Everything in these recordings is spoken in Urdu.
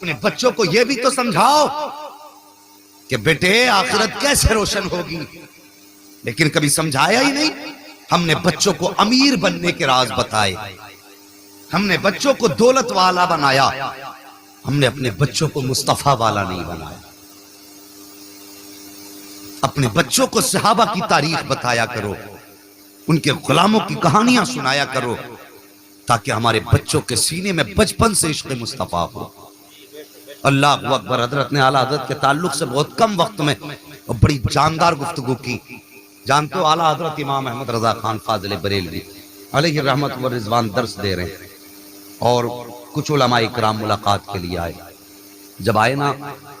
اپنے بچوں کو یہ بھی تو سمجھاؤ کہ بیٹے آخرت کیسے روشن ہوگی، لیکن کبھی سمجھایا ہی نہیں۔ ہم نے بچوں کو امیر بننے کے راز بتائے، ہم نے بچوں کو دولت والا بنایا، ہم نے اپنے بچوں کو مصطفیٰ والا نہیں بنایا۔ اپنے بچوں کو صحابہ کی تاریخ بتایا کرو، ان کے غلاموں کی کہانیاں سنایا کرو، تاکہ ہمارے بچوں کے سینے میں بچپن سے عشق مصطفیٰ ہو۔ اللہ اکبر۔ حضرت نے اعلیٰ حضرت کے تعلق سے بہت کم وقت میں بڑی جاندار گفتگو کی۔ جانتے ہو اعلیٰ حضرت امام احمد رضا خان فاضل بریلوی علیہ رحمت و رضوان درس دے رہے ہیں، اور کچھ علماء اکرام ملاقات کے لیے آئے۔ جب آئے نا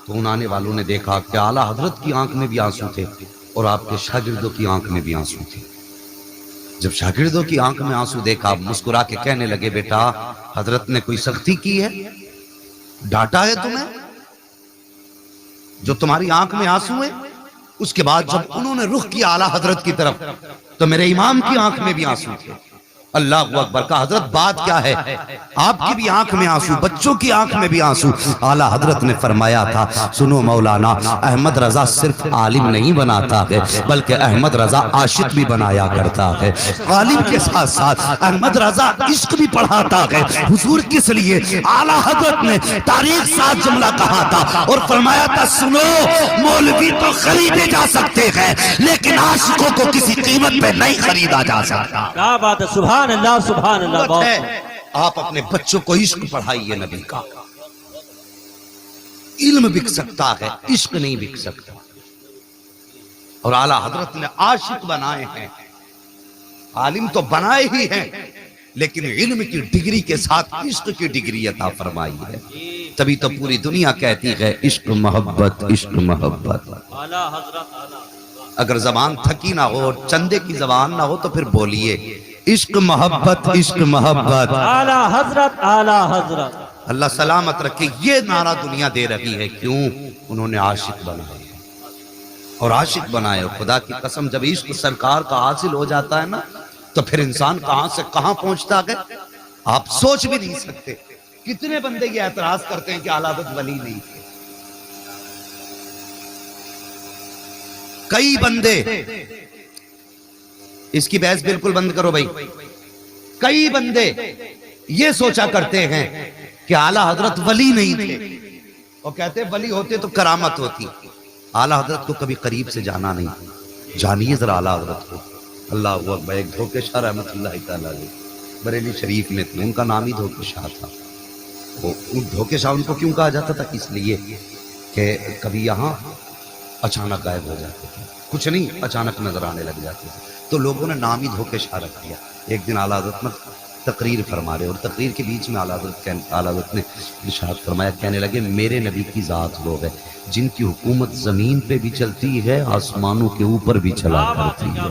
تو ان آنے والوں نے دیکھا کہ اعلیٰ حضرت کی آنکھ میں بھی آنسو تھے اور آپ کے شاگردوں کی آنکھ میں بھی آنسو تھے۔ جب شاگردوں کی آنکھ میں آنسو دیکھا، مسکرا کے کہنے لگے بیٹا حضرت نے کوئی سختی کی ہے، ڈانٹا ہے تمہیں جو تمہاری آنکھ میں آنسو ہیں؟ اس کے بعد جب انہوں نے رخ کیا اعلیٰ حضرت کی طرف تو میرے امام کی آنکھ میں بھی آنسو تھے۔ اللہ اکبر کا حضرت بات کیا ہے، آپ کی بھی آنکھ میں آنسو، بچوں کی آنکھ میں بھی آنسو۔ اعلیٰ حضرت نے فرمایا تھا سنو مولانا، احمد رضا صرف عالم نہیں بناتا ہے بلکہ احمد رضا عاشق بھی بنایا کرتا ہے۔ عالم کے ساتھ ساتھ احمد رضا عشق بھی پڑھاتا ہے۔ حضور کس لیے اعلیٰ حضرت نے تاریخ ساتھ جملہ کہا تھا اور فرمایا تھا سنو، مولوی تو خریدے جا سکتے ہیں لیکن عاشقوں کو کسی قیمت پہ نہیں خریدا جا سکتا۔ کیا بات ہے، سبحان اللہ سبحان اللہ۔ بہت آپ اپنے بچوں کو عشق پڑھائیے نبی کا۔ علم بک سکتا ہے، عشق نہیں بک سکتا۔ اور اعلیٰ حضرت نے عاشق بنائے ہیں، عالم تو بنائے ہی ہیں لیکن علم کی ڈگری کے ساتھ عشق کی ڈگری عطا فرمائی ہے۔ تبھی تو پوری دنیا کہتی ہے عشق محبت عشق محبت۔ اعلیٰ حضرت، اعلیٰ اگر زبان تھکی نہ ہو اور چندے کی زبان نہ ہو تو پھر بولیے عشق محبت عشق محبت۔ اعلیٰ حضرت، اعلیٰ حضرت۔ اللہ سلامت رکھے، یہ نعرہ دنیا دے رہی ہے، کیوں؟ انہوں نے عاشق بنائے اور عاشق بنائے۔ خدا کی قسم جب عشق سرکار کا حاصل ہو جاتا ہے نا تو پھر انسان کہاں سے کہاں پہنچتا ہے آپ سوچ بھی نہیں سکتے۔ کتنے بندے یہ اعتراض کرتے ہیں کہ اعلیٰ حضرت ولی نہیں تھے، کئی بندے، اس کی بحث بالکل بند کرو بھائی، کئی بندے یہ سوچا کرتے ہیں کہ اعلیٰ حضرت ولی نہیں تھے، اور کہتے ولی ہوتے تو کرامت ہوتی۔ اعلیٰ حضرت کو کبھی قریب سے جانا نہیں، جانیے ذرا اعلیٰ حضرت کو۔ اللہ اکبر۔ ایک دھوکے شاہ رحمت اللہ تعالیٰ علیہ بریلی شریف میں تھے، ان کا نام ہی دھوکے شاہ تھا۔ دھوکے شاہ ان کو کیوں کہا جاتا تھا؟ اس لیے کہ کبھی یہاں اچانک غائب ہو جاتے تھے، کچھ نہیں اچانک نظر آنے لگ جاتے تھے، تو لوگوں نے نام ہی دھوکے شاہ رکھ دیا۔ ایک دن اعلیٰ حضرت میں تقریر فرما رہے اور تقریر کے بیچ میں اعلیٰ حضرت نے ارشاد فرمایا، کہنے لگے میرے نبی کی ذات وہ ہے جن کی حکومت زمین پہ بھی چلتی ہے، آسمانوں کے اوپر بھی چلا کرتی ہے،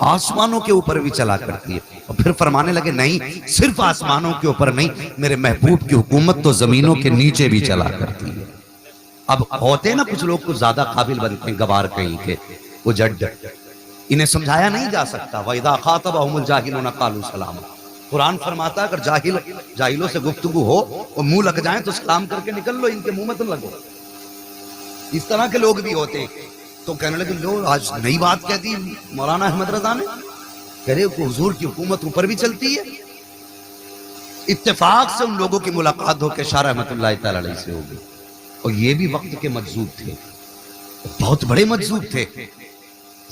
آسمانوں کے اوپر بھی چلا کرتی ہے۔ اور پھر فرمانے لگے نہیں، صرف آسمانوں کے اوپر نہیں، میرے محبوب کی حکومت تو زمینوں کے نیچے بھی چلا کرتی ہے۔ اب ہوتے نا کچھ لوگ کچھ زیادہ قابل بنتے ہیں، گوار کہیں کے وہ جڈ، انہیں سمجھایا نہیں جا سکتا۔ وَإِذَا خَاطَبَهُمُ الْجَاهِلُونَ قَالُوا سَلَامًا۔ قرآن فرماتا ہے اگر جاہلوں سے گفتگو ہو اور منہ لگ جائیں تو سلام کر کے نکل لو، ان کے منہ میں تو لگو۔ اس طرح کے لوگ بھی ہوتے ہیں۔ تو کہنے لگے لو آج نئی بات کہہ دی مولانا احمد رضا نے، کہہ رہے کہ حضور کی حکومت اوپر بھی چلتی ہے۔ اتفاق سے ان لوگوں کی ملاقات ہو کے شاہ رحمت اللہ تعالی علیہ سے ہوگی، اور یہ بھی وقت کے مجذوب تھے، بہت بڑے مجذوب تھے،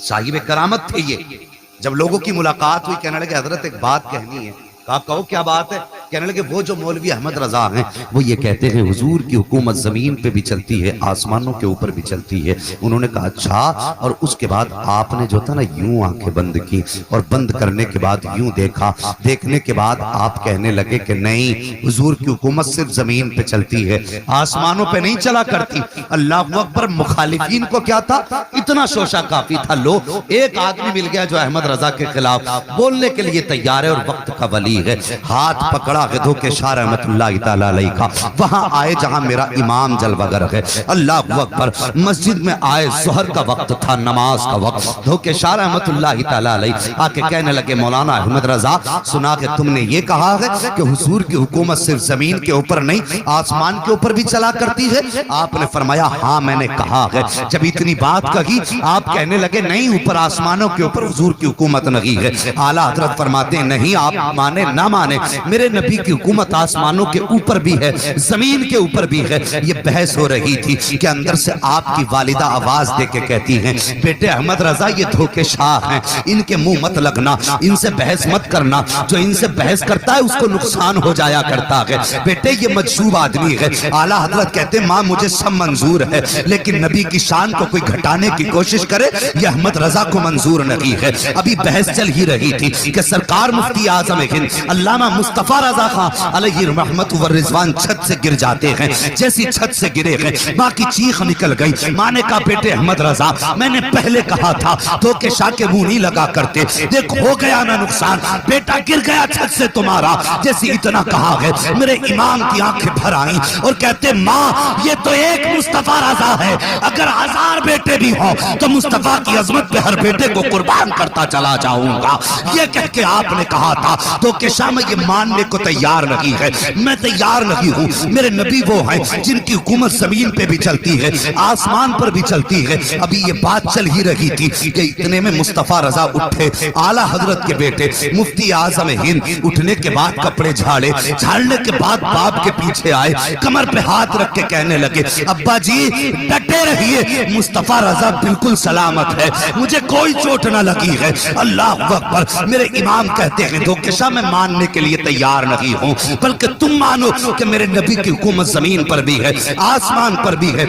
صاحب کرامت تھے یہ۔ جب لوگوں کی ملاقات ہوئی کہنے لگے حضرت ایک بات کہنی ہے۔ کہا کہو کیا بات ہے؟ کہنے لگے وہ جو مولوی احمد رضا ہیں وہ یہ کہتے ہیں حضور کی حکومت زمین پہ بھی چلتی ہے، آسمانوں کے اوپر بھی چلتی ہے۔ انہوں نے کہا اچھا، اور اس کے بعد آپ نے جو تھا نا یوں آنکھیں بند کی اور بند کرنے کے بعد یوں دیکھا، دیکھنے کے بعد آپ کہنے لگے کہ نہیں، حضور کی حکومت صرف زمین پہ چلتی ہے، آسمانوں پہ نہیں چلا کرتی۔ اللہ اکبر۔ مخالفین کو کیا تھا؟ اتنا شوشہ کافی تھا۔ لو ایک آدمی مل گیا جو احمد رضا کے خلاف بولنے کے لیے تیار ہے اور وقت کا ولی ہے، ہاتھ پکڑ پڑا ہے دھوکے شاہ رحمت اللہ تعالیٰ علیہ کا، وہاں آئے جہاں میرا امام جلوہ گر ہے، اللہ اکبر، مسجد میں آئے، ظہر کا وقت تھا، نماز کا وقت، دھوکے شاہ رحمت اللہ تعالیٰ علیہ آکے کہنے لگے مولانا احمد رضا سنا کہ تم نے یہ کہا ہے کہ حضور کی حکومت صرف زمین کے اوپر نہیں آسمان کے اوپر بھی چلا کرتی ہے؟ آپ نے فرمایا ہاں میں نے کہا ہے۔ جب اتنی بات کہی آپ کہنے لگے نہیں اوپر آسمانوں کے اوپر حضور کی حکومت نہیں ہے۔ اعلیٰ حضرت فرماتے ہیں نہیں آپ مانے نہ مانے میرے نبی کی حکومت آسمانوں کے اوپر بھی ہے زمین کے اوپر بھی ہے۔ یہ بحث ہو رہی تھی کہ اندر سے آپ کی والدہ آواز دے کے کہتی ہیں بیٹے احمد رضا یہ دھوکے شاہ ہیں، ان کے منہ مت لگنا، ان سے بحث مت کرنا، جو ان سے بحث کرتا ہے اس کو نقصان ہو جایا کرتا ہے، بیٹے یہ مجذوب آدمی ہے۔ اعلیٰ حضرت کہتے ہیں ماں مجھے سب منظور ہے لیکن نبی کی شان کو کوئی گھٹانے کی کوشش کرے یہ احمد رضا کو منظور نہیں ہے۔ ابھی بحث چل ہی رہی تھی کہ سرکار مفتی اعظم ہند علامہ مصطفیٰ رضا خان علیہ رحمت و رضوان چھت سے گر جاتے ہیں، جیسی چھت سے گرے ہیں ماں کی چیخ نکل گئی۔ ماں نے کہا بیٹے احمد رضا میں نے پہلے کہا تھا دھوکے شاہ کے منہ نہیں لگا کرتے، دیکھ ہو گیا نا نقصان، بیٹا گر گیا چھت سے تمہارا، جیسی اتنا کہا ہے میرے امام کی آنکھیں بھر آئیں اور کہتے ماں یہ تو ایک مصطفیٰ رضا ہے، اگر 1000 بیٹے بھی ہوں تو مصطفیٰ کی عظمت پہ ہر بیٹے کو قربان کرتا چلا جاؤں گا۔ یہ کہہ کے آپ نے کہا تھا تو کہ شاہ میں یہ ماننے کو تیار نہیں ہے، میں تیار نہیں ہوں، میرے نبی وہ ہیں جن کی حکومت زمین پہ بھی چلتی ہے آسمان پر بھی چلتی ہے۔ ابھی یہ بات چل ہی رہی تھی کہ اتنے میں مصطفیٰ رضا اٹھے، اعلیٰ حضرت کے بیٹے مفتی اعظم ہند اٹھنے کے بعد کپڑے جھاڑنے کے بعد باپ کے پیچھے آئے، کمر پہ ہاتھ رکھ کے کہنے لگے ابا جی ڈٹے رہیے، مصطفیٰ رضا بالکل سلامت ہے، مجھے کوئی چوٹ نہ لگی ہے۔ اللہ اکبر، میرے امام کہتے ہیں دھوکے شاہ میں ماننے کے لیے تیار نہیں ہوں بلکہ تم مانو کہ میرے نبی کی حکومت زمین پر بھی ہے آسمان پر بھی ہے۔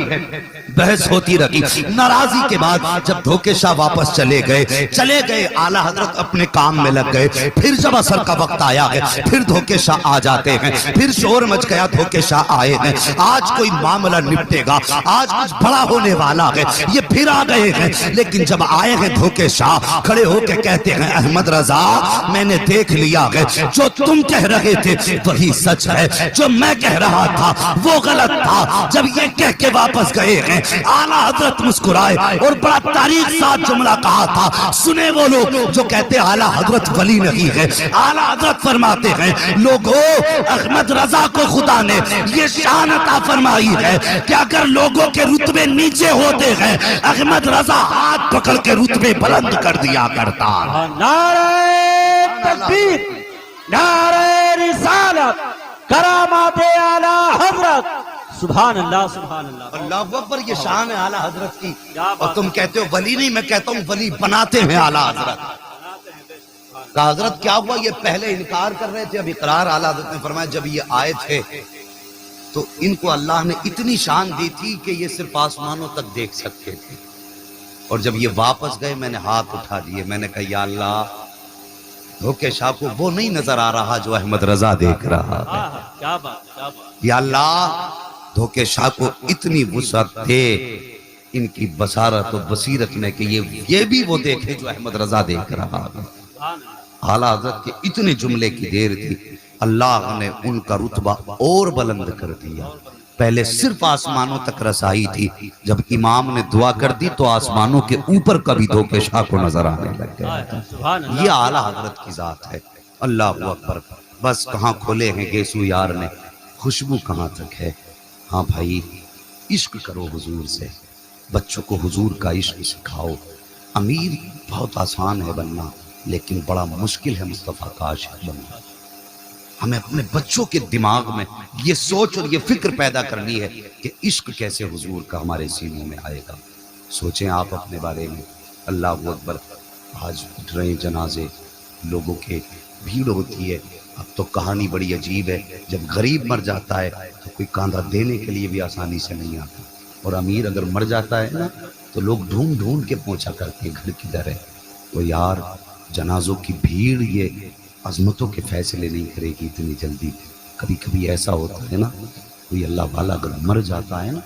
بحث ہوتی رہی، ناراضی کے بعد جب دھوکے شاہ واپس چلے گئے اعلیٰ حضرت اپنے کام میں لگ گئے۔ پھر جب عصر کا وقت آیا ہے پھر دھوکے شاہ آ جاتے ہیں، پھر شور مچ گیا دھوکے شاہ آئے ہیں، آج کوئی معاملہ نپٹے گا، آج کچھ بڑا ہونے والا ہے، یہ پھر آ گئے ہیں۔ لیکن جب آئے ہیں دھوکے شاہ کھڑے ہو کے کہتے ہیں احمد رضا میں نے دیکھ لیا ہے جو تم کہہ رہے تھے وہی سچ ہے، جو میں کہہ رہا تھا وہ غلط تھا۔ جب یہ کہہ کے واپس گئے ہیں اعلیٰ حضرت مسکرائے اور بڑا تاریخ ساتھ جملہ کہا تھا، سنے وہ لوگ جو کہتے اعلیٰ حضرت ولی نہیں ہے۔ اعلیٰ حضرت فرماتے ہیں لوگوں احمد رضا کو خدا نے یہ شان عطا فرمائی ہے کہ اگر لوگوں کے رتبے نیچے ہوتے ہیں احمد رضا ہاتھ پکڑ کے رتبے بلند کر دیا کرتا۔ نعرہ تکبیر، نعرہ رسالت، کرامات اعلیٰ حضرت، سبحان اللہ سبحان اللہ۔ اللہ اکبر، یہ شان ہے اعلیٰ حضرت کی، اور تم کہتے ہو ولی نہیں، میں کہتا ہوں ولی بناتے ہیں اعلیٰ حضرت۔ کہا حضرت کیا ہوا؟ یہ پہلے انکار کر رہے تھے اب اقرار۔ اعلیٰ حضرت نے فرمایا جب یہ آئے تھے تو ان کو اللہ نے اتنی شان دی تھی کہ یہ صرف آسمانوں تک دیکھ سکتے تھے، اور جب یہ واپس گئے میں نے ہاتھ اٹھا دیے، میں نے کہا یا اللہ دھوکے شاہ کو وہ نہیں نظر آ رہا جو احمد رضا دیکھ رہا ہے، کیا بات، یا اللہ دھوکے شاہ کو اتنی وسعت دے ان کی بصارت و بصیرت میں کہ یہ بھی وہ دیکھے جو احمد رضا دیکھ رہا ہے۔ اعلیٰ حضرت کے اتنے جملے کی دیر تھی، اللہ نے ان کا رتبہ اور بلند کر دیا۔ پہلے صرف آسمانوں تک رسائی تھی، جب امام نے دعا کر دی تو آسمانوں کے اوپر کبھی دھوکے شاہ کو نظر آنے لگ گیا۔ یہ اعلیٰ حضرت کی ذات ہے۔ اللہ اکبر، بس کہاں کھولے ہیں گیسو یار نے، خوشبو کہاں تک ہے۔ ہاں بھائی عشق کرو حضور سے، بچوں کو حضور کا عشق سکھاؤ۔ امیر بہت آسان ہے بننا لیکن بڑا مشکل ہے مصطفیٰ کا عاشق بننا۔ ہمیں اپنے بچوں کے دماغ میں یہ سوچ اور یہ فکر پیدا کرنی ہے کہ عشق کیسے حضور کا ہمارے سینوں میں آئے گا۔ سوچیں آپ اپنے بارے میں۔ اللہ اکبر، آج اٹھ رہے جنازے، لوگوں کے بھیڑ ہوتی ہے۔ اب تو کہانی بڑی عجیب ہے، جب غریب مر جاتا ہے تو کوئی کاندھا دینے کے لیے بھی آسانی سے نہیں آتا، اور امیر اگر مر جاتا ہے نا تو لوگ ڈھونڈ ڈھونڈ کے پہنچا کرتے گھر کدھر ہے۔ تو یار جنازوں کی بھیڑ یہ عظمتوں کے فیصلے نہیں کرے گی اتنی جلدی۔ کبھی کبھی ایسا ہوتا ہے نا، کوئی اللہ والا اگر مر جاتا ہے نا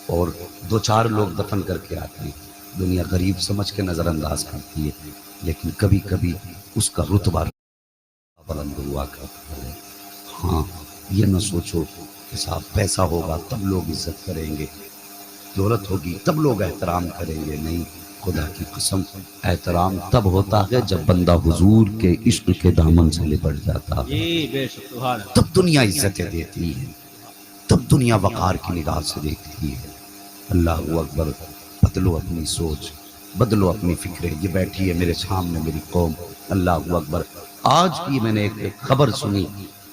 اور 2-4 لوگ دفن کر کے آتے ہیں، دنیا غریب سمجھ کے نظر انداز کرتی ہے، لیکن کبھی کبھی اس کا رتبہ بلند ہوا کرتا ہے۔ ہاں یہ نہ سوچو کہ صاحب پیسہ ہوگا تب لوگ عزت کریں گے، دولت ہوگی تب لوگ احترام کریں گے، نہیں، خدا کی قسم احترام تب ہوتا ہے جب بندہ حضور کے عشق کے دامن سے لپٹ جاتا ہے، جی بے شک سبحان اللہ. تب دنیا عزتیں دیتی ہے، تب دنیا وقار کی نگاہ سے دیکھتی ہے. اللہ اکبر. بدلو اپنی سوچ، بدلو اپنی فکریں. یہ بیٹھی ہے میرے سامنے میری قوم. اللہ اکبر. آج کی میں نے ایک خبر سنی،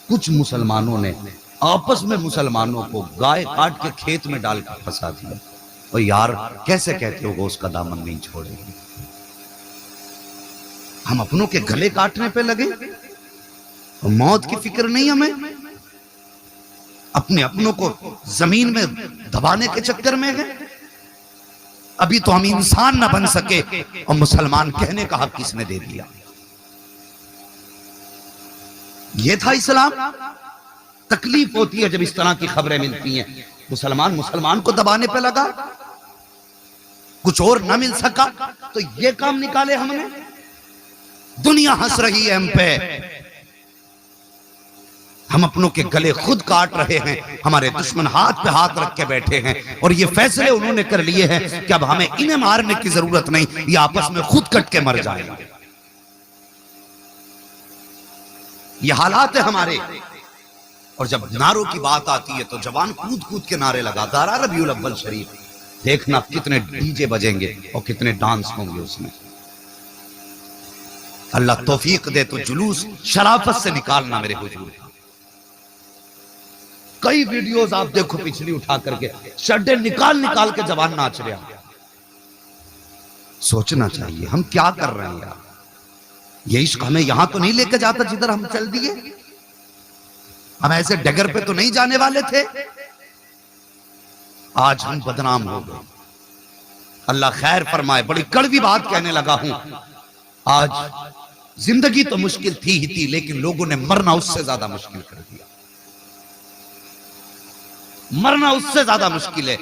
کچھ مسلمانوں نے آپس میں مسلمانوں کو گائے کاٹ کے کھیت میں ڈال کے پھنسا دیا. اور یار کیسے کہتے ہو گوشت کا دامن نہیں چھوڑیں گے؟ ہم اپنوں کے گلے کاٹنے پہ لگے، موت کی فکر نہیں ہمیں، اپنے اپنوں کو زمین میں دبانے کے چکر میں گئے. ابھی تو ہم انسان نہ بن سکے اور مسلمان کہنے کا حق کس نے دے دیا؟ یہ تھا اسلام. تکلیف ہوتی ہے جب اس طرح کی خبریں ملتی ہیں. مسلمان کو دبانے پہ لگا، کچھ اور نہ مل سکا تو یہ کام نکالے ہم نے. دنیا ہنس رہی ہے ہم پہ، ہم اپنوں کے گلے خود کاٹ رہے ہیں. ہمارے دشمن ہاتھ پہ ہاتھ رکھ کے بیٹھے ہیں اور یہ فیصلے انہوں نے کر لیے ہیں کہ اب ہمیں انہیں مارنے کی ضرورت نہیں، یہ آپس میں خود کٹ کے مر جائیں گے. یہ حالات ہے ہمارے. اور جب نعروں کی بات آتی ہے تو جوان کود کود کے نعرے لگاتا رہا. ربیع الاول شریف دیکھنا کتنے ڈی جے بجیں گے اور کتنے ڈانس ہوں گے اس میں. اللہ توفیق دے تو جلوس شرافت سے نکالنا میرے حضور. کئی ویڈیوز آپ دیکھو پچھلی اٹھا کر کے شڈے نکال کے جوان ناچ رہے ہیں. سوچنا چاہیے ہم کیا کر رہے ہیں یار. یہ عشق ہمیں یہاں تو نہیں لے کے جاتا جدھر ہم چل دیے. ہم ایسے ڈگر پہ تو نہیں جانے والے تھے. آج ہم بدنام ہو گئے. اللہ خیر فرمائے. بڑی کڑوی بات کہنے لگا ہوں. آج زندگی تو مشکل تھی ہی تھی، لیکن لوگوں نے مرنا اس سے زیادہ مشکل کر دیا. مرنا اس سے زیادہ مشکل ہے.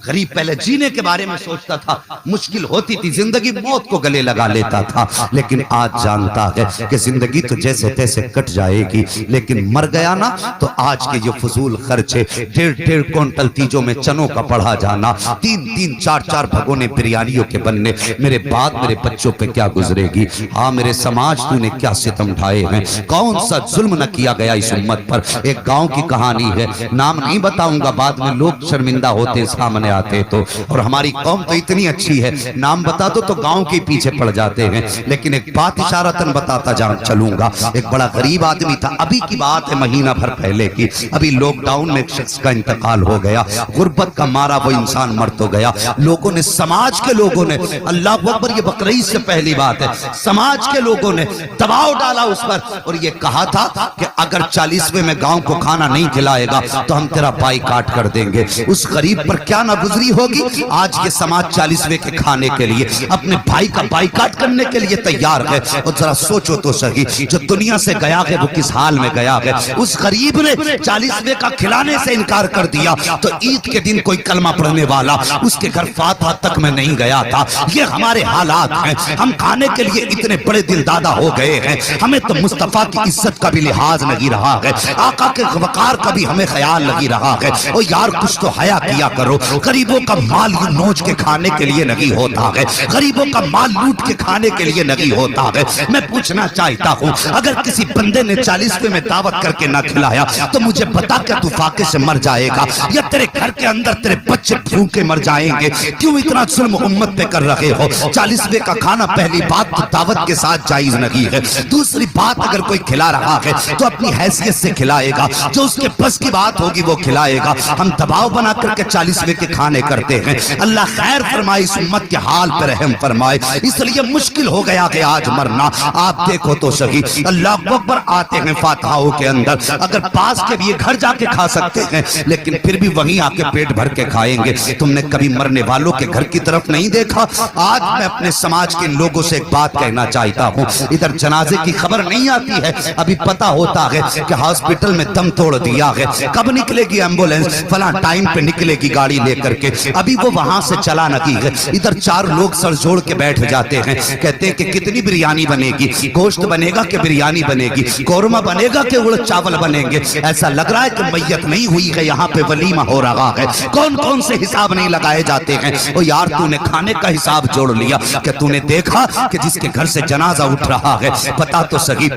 غریب پہلے جینے کے بارے میں سوچتا تھا، مشکل ہوتی تھی، زندگی موت کو گلے لگا لیتا تھا. لیکن آج جانتا ہے کہ زندگی تو جیسے تیسے کٹ جائے گی، لیکن مر گیا نا تو آج کے یہ فضول خرچے، 1.5 کوئنٹل تیجوں میں چنوں کا پڑھا جانا، 3 4 بھگونے بریانیوں کے بننے، میرے بعد میرے بچوں پہ کیا گزرے گی. ہاں میرے سماج تو نے کیا ستم ڈھائے ہیں، کون سا ظلم نہ کیا گیا اس امت پر. ایک گاؤں کی کہانی ہے، نام نہیں بتاؤں گا، بعد میں لوگ شرمندہ ہوتے سامنے آتے تو. اور ہماری قوم تو اتنی اچھی ہے، نام بتا دو تو گاؤں کے پیچھے پڑ جاتے ہیں. لیکن ایک بات اشارتاً بتاتا چلوں گا. ایک بڑا غریب آدمی تھا، ابھی کی بات ہے مہینہ بھر پہلے کی. ابھی لاک ڈاؤن میں ایک شخص کا انتقال ہو گیا. غربت کا مارا وہ انسان مر تو گیا. لوگوں نے، سماج کے لوگوں نے، اللہ اکبر، یہ بقرعید سے پہلی بات ہے، سماج کے لوگوں نے دباؤ ڈالا اس پر اور یہ کہا تھا کہ اگر 40ویں میں گاؤں کو کھانا نہیں کھلائے گا تو ہم تیرا بائی کاٹ کر دیں گے. اس غریب پر کیا نہ گزری ہوگی. آج یہ سماج 40ویں کے کھانے کے لیے اپنے بھائی کا بائیکاٹ کرنے کے لیے تیار ہے. اور ذرا سوچو تو صحیح، جو دنیا سے گیا ہے وہ کس حال میں گیا ہے. اس غریب نے 40ویں کا کھلانے سے انکار کر دیا تو عید کے دن کوئی کلمہ پڑھنے والا اس کے گھر فاتحہ تک میں نہیں گیا تھا. یہ ہمارے حالات ہیں. ہم کھانے کے لیے اتنے بڑے دل دادا ہو گئے ہیں، ہمیں تو مصطفیٰ کی عزت کا بھی لحاظ نہیں رہا ہے، آقا کے وقار کا بھی ہمیں خیال نہیں رہا ہے. اور یار کچھ تو حیا کیا کرو. غریبوں کا مال یوں نوچ کے کھانے کے لیے نہیں ہوتا ہے، غریبوں کا مال لوٹ کے کھانے کے لیے نہیں ہوتا ہے. میں پوچھنا چاہتا ہوں، اگر کسی بندے نے 40ویں میں دعوت کر کے نہ کھلایا تو مجھے بتا کہ تو فاقے سے مر جائے گا یا تیرے گھر کے اندر تیرے بچے بھوکے مر جائیں گے. کیوں اتنا ظلم امت پہ کر رہے ہو؟ 40ویں کا کھانا پہلی بات تو دعوت کے ساتھ جائز نہیں ہے. دوسری بات، اگر کوئی کھلا رہا ہے تو اپنی حیثیت سے کھلائے گا، جو اس کے بس کی بات ہوگی وہ کھلائے گا. ہم دباؤ بنا کر کے 40ویں کے کھانے کرتے ہیں. اللہ خیر فرمائے، اس امت کے حال پر رحم فرمائے. اس لیے مشکل ہو گیا کہ آج مرنا. آپ دیکھو تو صحیح، اللہ اکبر آتے ہیں فاتحوں کے اندر. اگر پاس کے بھی گھر جا کے کھا سکتے ہیں لیکن پھر بھی وہیں آ کے پیٹ بھر کے کھائیں گے. تم نے کبھی مرنے والوں کے گھر کی طرف نہیں دیکھا؟ آج میں اپنے سماج کے لوگوں سے ایک بات کہنا چاہتا ہوں. ادھر جنازے کی خبر نہیں آتی ہے، ابھی پتا ہوتا ہے کہ ہاسپٹل میں دم توڑ دیا ہے. کب نکلے گی ایمبولینس؟ فلاں ٹائم پہ نکلے گی گاڑی لے کر کے ابھی وہ وہاں سے چلا نکلی ہے، ادھر 4 لوگ سر جوڑ کے بیٹھ جاتے ہیں، کہتے ہیں کہ کتنی بریانی بنے گی، گوشت بنے گا کہ بریانی بنے گی، قورمہ بنے گا کہ اڑد چاول بنیں گے؟ ایسا لگ رہا ہے کہ میت نہیں ہوئی ہے، یہاں پہ ولیمہ ہو رہا ہے، کون کون سے حساب نہیں لگائے جاتے ہیں؟ او یار تو نے کھانے کا حساب جوڑ لیا کہ تو نے دیکھا کہ جس کے گھر سے جنازہ اٹھ رہا ہے، پتا تو صحیح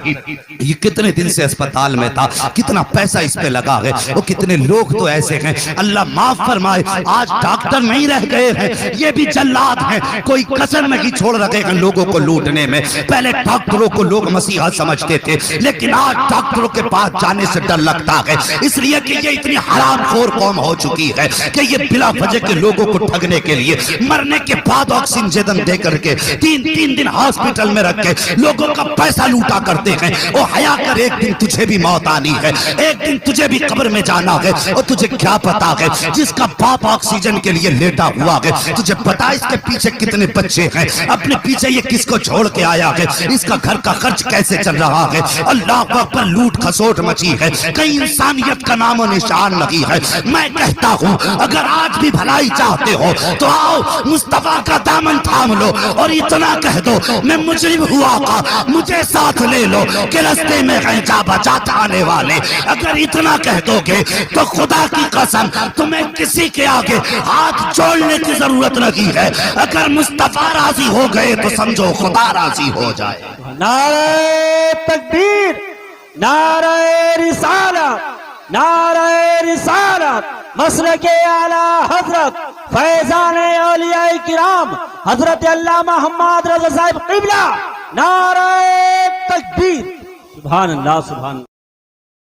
یہ کتنے دن سے اسپتال میں تھا، کتنا پیسہ اس پہ لگا ہے، وہ کتنے لوگ تو ایسے ہیں اللہ معاف فرمائے آج ڈاکٹر نہیں رہ گئے ہیں، یہ بھی جلاد ہیں، کوئی کسر نہیں چھوڑ رکھے ہیں لوگوں کو لوٹنے میں۔ پہلے ڈاکٹروں کو لوگ مسیحا سمجھتے تھے، لیکن آج ڈاکٹروں کے پاس جانے سے ڈر لگتا ہے، اس لیے کہ یہ اتنی حرام خور قوم ہو چکی ہے کہ یہ بلا وجہ کے لوگوں کو ٹھگنے کے لیے مرنے کے بعد آکسیجن دے کر کے 3 دن ہاسپٹل میں رکھ کے لوگوں کا پیسہ لوٹا کرتے ہیں۔ او حیا کر، ایک دن تجھے بھی موت آنی ہے، ایک دن تجھے بھی قبر میں جانا ہے، اور تجھے کیا پتا ہے جس کا باپ آکسیجن کے لیے لیٹا ہوا ہے، تجھے پتا اس کے پیچھے کتنے بچے ہیں، اپنے پیچھے یہ کس کو چھوڑ کے آیا ہے، اس کا گھر کا خرچ کیسے چل رہا ہے۔ اللہ پر لوٹ کھسوٹ مچی ہے، کہیں انسانیت کا نام و نشان نہیں ہے۔ میں کہتا ہوں اگر آج بھی بھلائی چاہتے ہو تو آؤ مصطفیٰ کا دامن تھام لو اور اتنا کہہ دو میں مجرم ہوا کا مجھے ساتھ لے لو کہ رستے میں ہیں جا بچاتا آنے والے۔ اگر اتنا کہہ دو گے تو خدا کی قسم تمہیں کسی کے آگے ہاتھ جوڑنے کی ضرورت نہیں ہے۔ اگر مصطفیٰ راضی ہو گئے تو سمجھو خدا راضی ہو جائے۔ نعرہ تکبیر، نعرہ رسالت، نعرہ رسالت، مسلک اعلی حضرت فیضان اولیاء کرام حضرت علامہ محمد رضا صاحب قبلہ، نعرہ تکبیر، سبحان اللہ سبحان اللہ۔